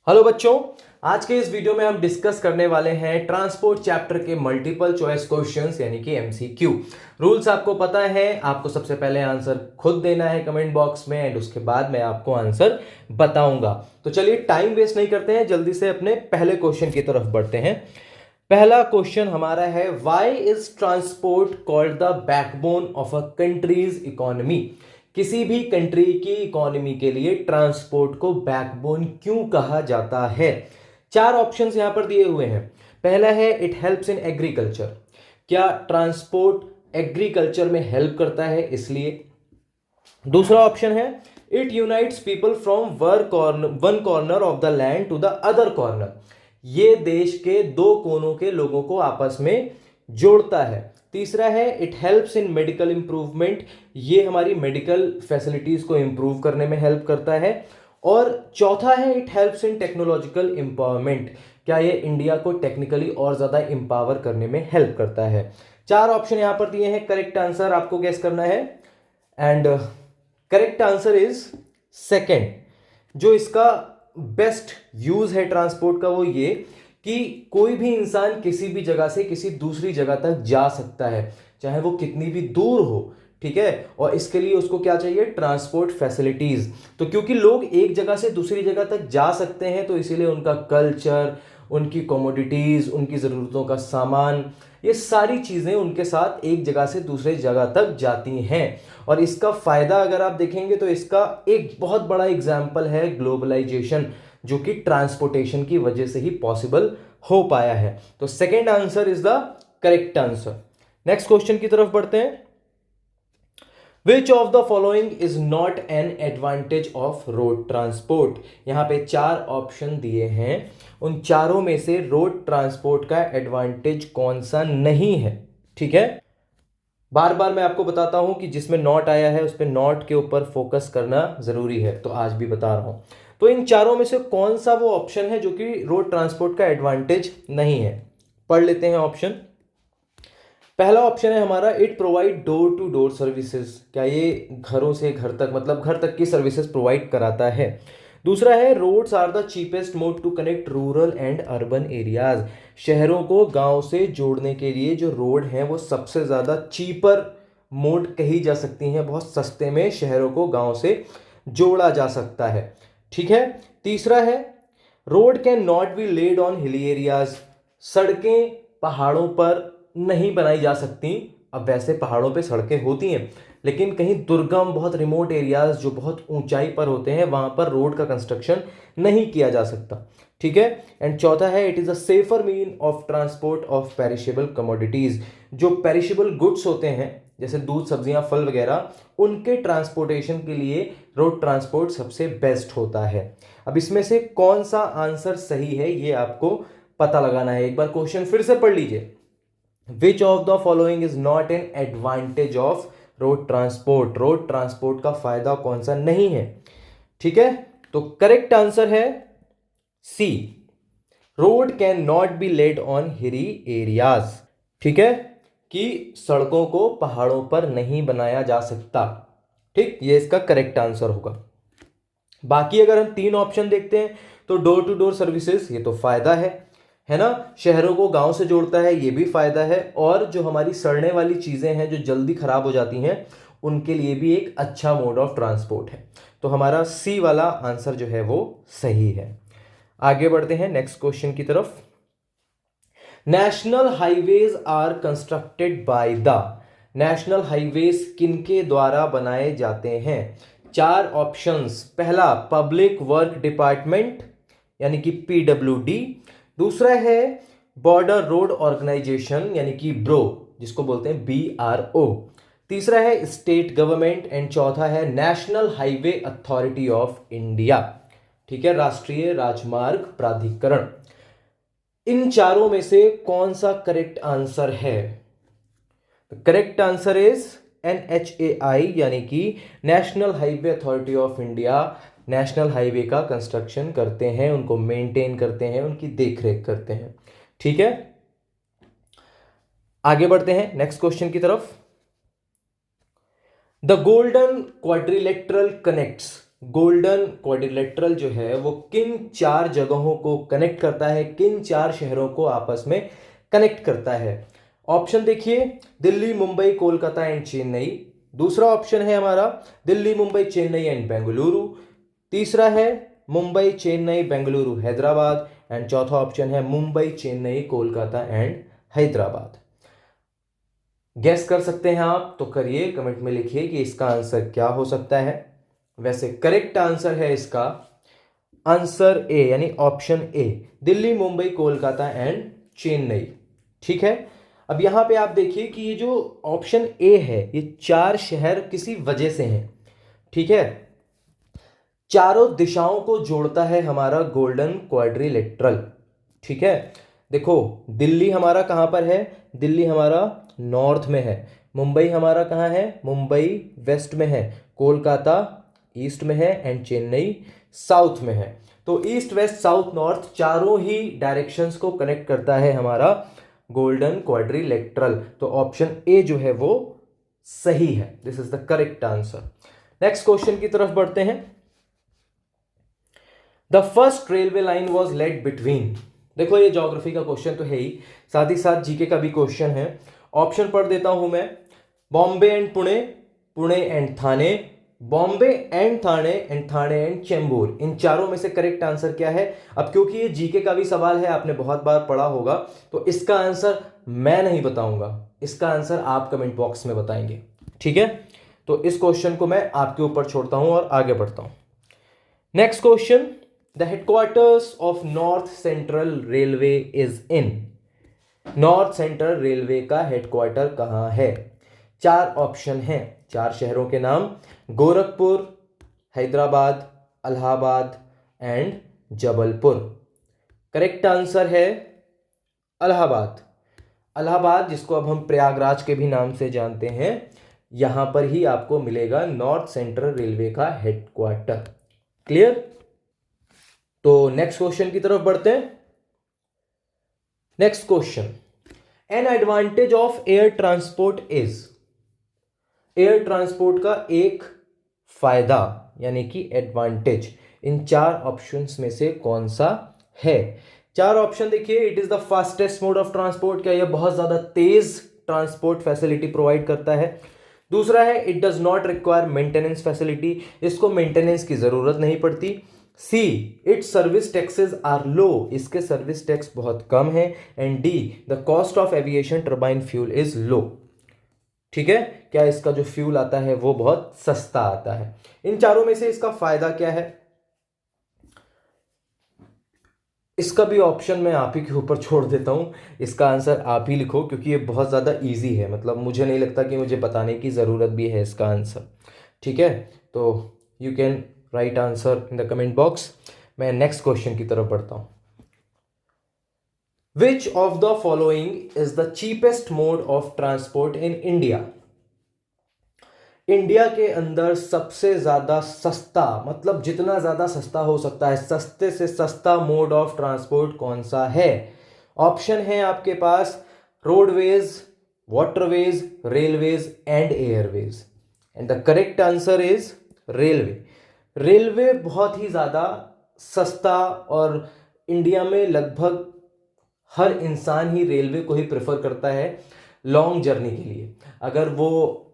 Hello बच्चों, आज के इस वीडियो में हम डिस्कस करने वाले हैं ट्रांसपोर्ट चैप्टर के मल्टीपल चॉइस क्वेश्चंस यानी कि एमसीक्यू। रूल्स आपको पता है, आपको सबसे पहले आंसर खुद देना है कमेंट बॉक्स में एंड उसके बाद मैं आपको आंसर बताऊंगा। तो चलिए टाइम वेस्ट नहीं करते हैं, जल्दी से अपने पहले क्वेश्चन की तरफ बढ़ते हैं। पहला क्वेश्चन हमारा है, why is transport called the backbone of a countries economy. किसी भी कंट्री की इकोनॉमी के लिए ट्रांसपोर्ट को बैकबोन क्यों कहा जाता है। चार ऑप्शंस यहां पर दिए हुए हैं। पहला है, इट हेल्प्स इन एग्रीकल्चर। क्या ट्रांसपोर्ट एग्रीकल्चर में हेल्प करता है इसलिए। दूसरा ऑप्शन है, it unites people from one corner of the land to the other corner. ये देश के दो कोनों के लोगों को आपस में जोड़ता है। तीसरा है, it helps in medical improvement. ये हमारी मेडिकल फैसिलिटीज को इंप्रूव करने में हेल्प करता है। और चौथा है, it helps in technological empowerment. क्या ये इंडिया को टेक्निकली और ज्यादा एम्पावर करने में हेल्प करता है। चार ऑप्शन यहां पर दिए हैं, करेक्ट आंसर आपको गेस करना है and correct answer is second. जो इसका बेस्ट यूज है ट्रांसपोर्ट का वो ये कि कोई भी इंसान किसी भी जगह से किसी दूसरी जगह तक जा सकता है, चाहे वो कितनी भी दूर हो। ठीक है, और इसके लिए उसको क्या चाहिए, ट्रांसपोर्ट फैसिलिटीज। तो क्योंकि लोग एक जगह से दूसरी जगह तक जा सकते हैं तो इसीलिए उनका कल्चर, उनकी कमोडिटीज, उनकी जरूरतों का सामान, ये सारी चीजें उनके साथ एक जगह से दूसरे जगह तक जाती हैं। और इसका फायदा अगर आप देखेंगे तो इसका एक बहुत बड़ा एग्जाम्पल है ग्लोबलाइजेशन, जो कि ट्रांसपोर्टेशन की वजह से ही पॉसिबल हो पाया है। तो second answer is the correct answer. Next question की तरफ बढ़ते हैं। विच of the following is not an advantage of road transport. यहां पे चार ऑप्शन दिए हैं, उन चारों में से रोड ट्रांसपोर्ट का एडवांटेज कौन सा नहीं है। ठीक है, बार बार मैं आपको बताता हूं कि जिसमें नॉट आया है उस पर नॉट के ऊपर फोकस करना जरूरी है, तो आज भी बता रहा हूं। तो इन चारों में से कौन सा वो ऑप्शन है जो कि रोड ट्रांसपोर्ट का एडवांटेज नहीं है। पढ़ लेते हैं ऑप्शन। पहला ऑप्शन है हमारा, it provide door to door services. क्या ये घरों से घर तक, मतलब घर तक की सर्विसेज प्रोवाइड कराता है। दूसरा है, roads are the cheapest mode to connect rural and urban areas. शहरों को गांव से जोड़ने के लिए जो रोड है वो सबसे ज्यादा चीपर मोड कही जा सकती हैं, बहुत सस्ते में शहरों को गांव से जोड़ा जा सकता है। ठीक है। तीसरा है, road can not be laid on hilly areas. सड़कें पहाड़ों पर नहीं बनाई जा सकती। अब वैसे पहाड़ों पे सड़कें होती हैं, लेकिन कहीं दुर्गम बहुत रिमोट एरियाज जो बहुत ऊंचाई पर होते हैं वहां पर रोड का कंस्ट्रक्शन नहीं किया जा सकता। ठीक है। एंड चौथा है, it is a safer mean of transport of perishable commodities. जो पेरिशेबल गुड्स होते हैं जैसे दूध, सब्जियां, फल वगैरह, उनके ट्रांसपोर्टेशन के लिए रोड ट्रांसपोर्ट सबसे बेस्ट होता है। अब इसमें से कौन सा आंसर सही है ये आपको पता लगाना है। एक बार क्वेश्चन फिर से पढ़ लीजिए। विच of the following is not an advantage of road transport. Road transport का फायदा कौन सा नहीं है। ठीक है, तो करेक्ट आंसर है C, road can not be laid on hilly areas. ठीक है, कि सड़कों को पहाड़ों पर नहीं बनाया जा सकता। ठीक, ये इसका करेक्ट आंसर होगा। बाकी अगर हम तीन ऑप्शन देखते हैं तो डोर टू डोर सर्विसेज, ये तो फायदा है ना, शहरों को गांव से जोड़ता है, ये भी फायदा है। और जो हमारी सड़ने वाली चीजें हैं जो जल्दी खराब हो जाती हैं उनके लिए भी एक अच्छा मोड ऑफ ट्रांसपोर्ट है। तो हमारा सी वाला आंसर जो है वो सही है। आगे बढ़ते हैं नेक्स्ट क्वेश्चन की तरफ। National highways are constructed by the. National highways किनके द्वारा बनाए जाते हैं। चार ऑप्शंस। पहला, पब्लिक वर्क डिपार्टमेंट यानी कि पीडब्ल्यूडी। दूसरा है, बॉर्डर रोड ऑर्गेनाइजेशन यानी कि ब्रो, जिसको बोलते हैं बीआरओ। तीसरा है, स्टेट गवर्नमेंट एंड चौथा है, national highway authority of India. ठीक है, राष्ट्रीय राजमार्ग प्राधिकरण। इन चारों में से कौन सा करेक्ट आंसर है। करेक्ट आंसर इज NHAI यानी कि national highway authority of India national highway का कंस्ट्रक्शन करते हैं, उनको मेंटेन करते हैं, उनकी देखरेख करते हैं। ठीक है, आगे बढ़ते हैं नेक्स्ट क्वेश्चन की तरफ। The golden quadrilateral connects. Golden quadrilateral जो है वो किन 4 जगहों को कनेक्ट करता है, किन 4 शहरों को आपस में कनेक्ट करता है? ऑप्शन देखिए, दिल्ली, मुंबई, कोलकाता एंड चेन्नई। दूसरा ऑप्शन है हमारा दिल्ली, मुंबई, चेन्नई एंड बेंगलुरु। तीसरा है मुंबई, चेन्नई, बेंगलुरु, हैदराबाद। एंड चौथा ऑप्शन है मुंबई, चेन्नई, कोलकाता एंड हैदराबाद। गेस कर सकते हैं आप तो करिए, कमेंट में लिखिए कि इसका आंसर क्या हो सकता है। वैसे करेक्ट आंसर है इसका आंसर ए, यानी option A, Delhi, Mumbai, Kolkata and Chennai. ठीक है, अब यहां पे आप देखिए कि ये जो ऑप्शन ए है, ये 4 शहर किसी वजह से हैं। ठीक है, चारों दिशाओं को जोड़ता है हमारा गोल्डन क्वाड्रिलेटरल। ठीक है, देखो दिल्ली हमारा कहां पर है? दिल्ली हमारा नॉर्थ में है। मुंबई हमारा कहां है? मुंबई वेस्ट में है। कोलकाता ईस्ट में है एंड चेन्नई साउथ में है। तो ईस्ट, वेस्ट, साउथ, नॉर्थ चारों ही डायरेक्शंस को कनेक्ट करता है हमारा गोल्डन क्वाड्रिलेटरल। तो ऑप्शन ए जो है वो सही है। This is the correct answer. Next question की तरफ बढ़ते हैं। The first railway line was laid between. देखो ये ज्योग्राफी का क्वेश्चन तो है ही, साथ ही साथ जीके का भी क्वेश्चन है। ऑप्शन पढ़ देता हूं मैं। Bombay and Pune, Pune and Thane, Bombay and Thane and Thane and Chembur. इन चारों में से करेक्ट आंसर क्या है? अब क्योंकि ये जीके का भी सवाल है, आपने बहुत बार पढ़ा होगा, तो इसका आंसर मैं नहीं बताऊंगा, इसका आंसर आप कमेंट बॉक्स में बताएंगे। ठीक है, तो इस क्वेश्चन को मैं आपके ऊपर छोड़ता हूं और आगे बढ़ता हूं। Next question, the headquarters of north central railway is in. North central railway का हेडक्वार्टर कहां है? 4 ऑप्शन हैं, 4 शहरों के नाम, Gorakhpur, Hyderabad, Allahabad and Jabalpur. Correct answer है इलाहाबाद। इलाहाबाद, जिसको अब हम प्रयागराज के भी नाम से जानते हैं, यहां पर ही आपको मिलेगा नॉर्थ सेंट्रल रेलवे का हेडक्वार्टर। क्लियर? तो नेक्स्ट क्वेश्चन की तरफ बढ़ते हैं। Next question, an advantage of air transport is. Air transport का एक फायदा यानी कि एडवांटेज इन 4 ऑप्शंस में से कौन सा है? 4 ऑप्शन देखिए। It is the fastest mode of transport, क्या यह बहुत ज्यादा तेज ट्रांसपोर्ट फैसिलिटी प्रोवाइड करता है? दूसरा है it does not require maintenance facility, इसको मेंटेनेंस की जरूरत नहीं पड़ती। सी, इट्स सर्विस टैक्सेस आर लो, इसके सर्विस टैक्स बहुत कम है। And D, the cost of aviation turbine fuel is low. ठीक है, क्या इसका जो फ्यूल आता है वो बहुत सस्ता आता है? इन चारों में से इसका फायदा क्या है? इसका भी ऑप्शन मैं आप ही के ऊपर छोड़ देता हूं, इसका आंसर आप ही लिखो, क्योंकि ये बहुत ज़्यादा इजी है, मतलब मुझे नहीं लगता कि मुझे बताने की ज़रूरत भी है इसका आंसर। ठीक है, तो you can write answer in the comment box. मैं नेक्स्ट क्वेश्चन की तरफ बढ़ता हूं। विच of the following is the cheapest mode of transport in India? India के अंदर सबसे ज्यादा सस्ता, मतलब जितना ज्यादा सस्ता हो सकता है, सस्ते से सस्ता मोड ऑफ ट्रांसपोर्ट कौन सा है? ऑप्शन है आपके पास roadways, waterways, railways and airways. And the correct answer is railway. Railway बहुत ही ज्यादा सस्ता, और इंडिया में लगभग हर इंसान ही रेलवे को ही प्रेफर करता है लॉन्ग जर्नी के लिए। अगर वो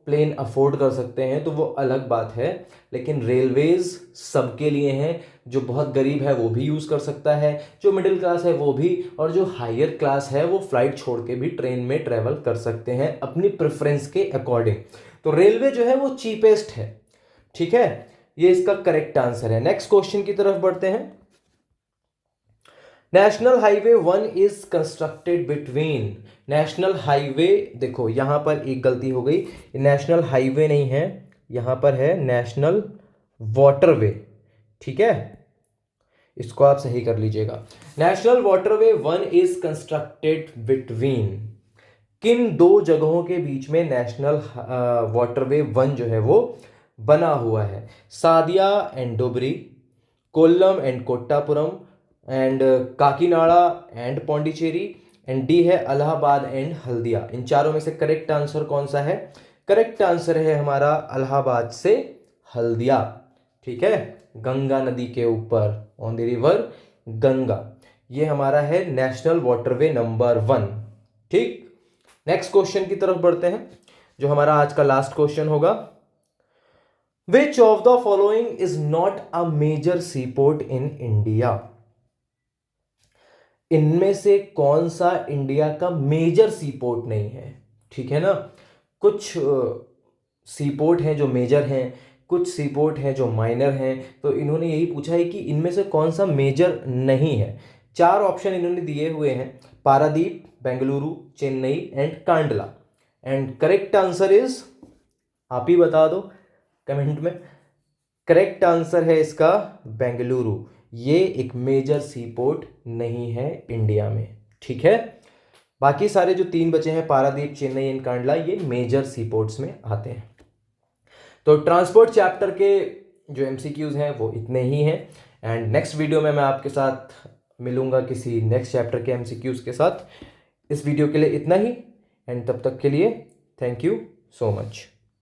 प्लेन अफोर्ड कर सकते हैं तो वो अलग बात है, लेकिन रेलवेज सबके लिए हैं। जो बहुत गरीब है वो भी यूज़ कर सकता है, जो मिडिल क्लास है वो भी, और जो हायर क्लास है वो फ्लाइट छोड़ के भी ट्रेन में ट्रेवल कर सकते हैं अपनी प्रेफरेंस के अकॉर्डिंग। तो रेलवे जो है वो चीपेस्ट है। ठीक है, ये इसका करेक्ट आंसर है। नेक्स्ट क्वेश्चन की तरफ बढ़ते हैं। National highway 1 is constructed between. National highway, देखो यहां पर एक गलती हो गई, नेशनल हाईवे नहीं है, यहां पर है नेशनल वाटरवे। ठीक है, इसको आप सही कर लीजिएगा। National waterway 1 is constructed between, किन 2 जगहों के बीच में नेशनल वाटरवे 1 जो है वो बना हुआ है? Sadia and dowry, Kollam and Kottapuram and Kakinada and Pondicherry, and D है इलाहाबाद एंड हल्दिया। इन चारों में से करेक्ट आंसर कौन सा है? करेक्ट आंसर है हमारा इलाहाबाद से हल्दिया। ठीक है, गंगा नदी के ऊपर, ऑन द रिवर गंगा। ये हमारा है नेशनल वाटरवे नंबर 1। ठीक, नेक्स्ट क्वेश्चन की तरफ बढ़ते हैं, जो हमारा आज का लास्ट क्वेश्चन होगा। Which of the following is not a major seaport in India? इनमें से कौन सा इंडिया का मेजर सीपोर्ट नहीं है? ठीक है ना, कुछ सीपोर्ट हैं जो मेजर हैं, कुछ सीपोर्ट हैं जो माइनर हैं, तो इन्होंने यही पूछा है कि इनमें से कौन सा मेजर नहीं है। 4 ऑप्शन इन्होंने दिए हुए हैं, Paradip, Bengaluru, Chennai and Kandla. And correct answer is, आप ही बता दो कमेंट में। करेक्ट आंसर है इसका बेंगलुरु। ये एक मेजर सीपोर्ट नहीं है इंडिया में। ठीक है, बाकी सारे जो 3 बचे हैं, पारादीप, चेन्नई एंड कांडला, ये मेजर सीपोर्ट्स में आते हैं। तो ट्रांसपोर्ट चैप्टर के जो एमसीक्यूज हैं वो इतने ही हैं। एंड नेक्स्ट वीडियो में मैं आपके साथ मिलूंगा किसी नेक्स्ट चैप्टर के एमसीक्यूज के साथ। इस वीडियो के लिए इतना ही, एंड तब तक के लिए थैंक यू सो मच।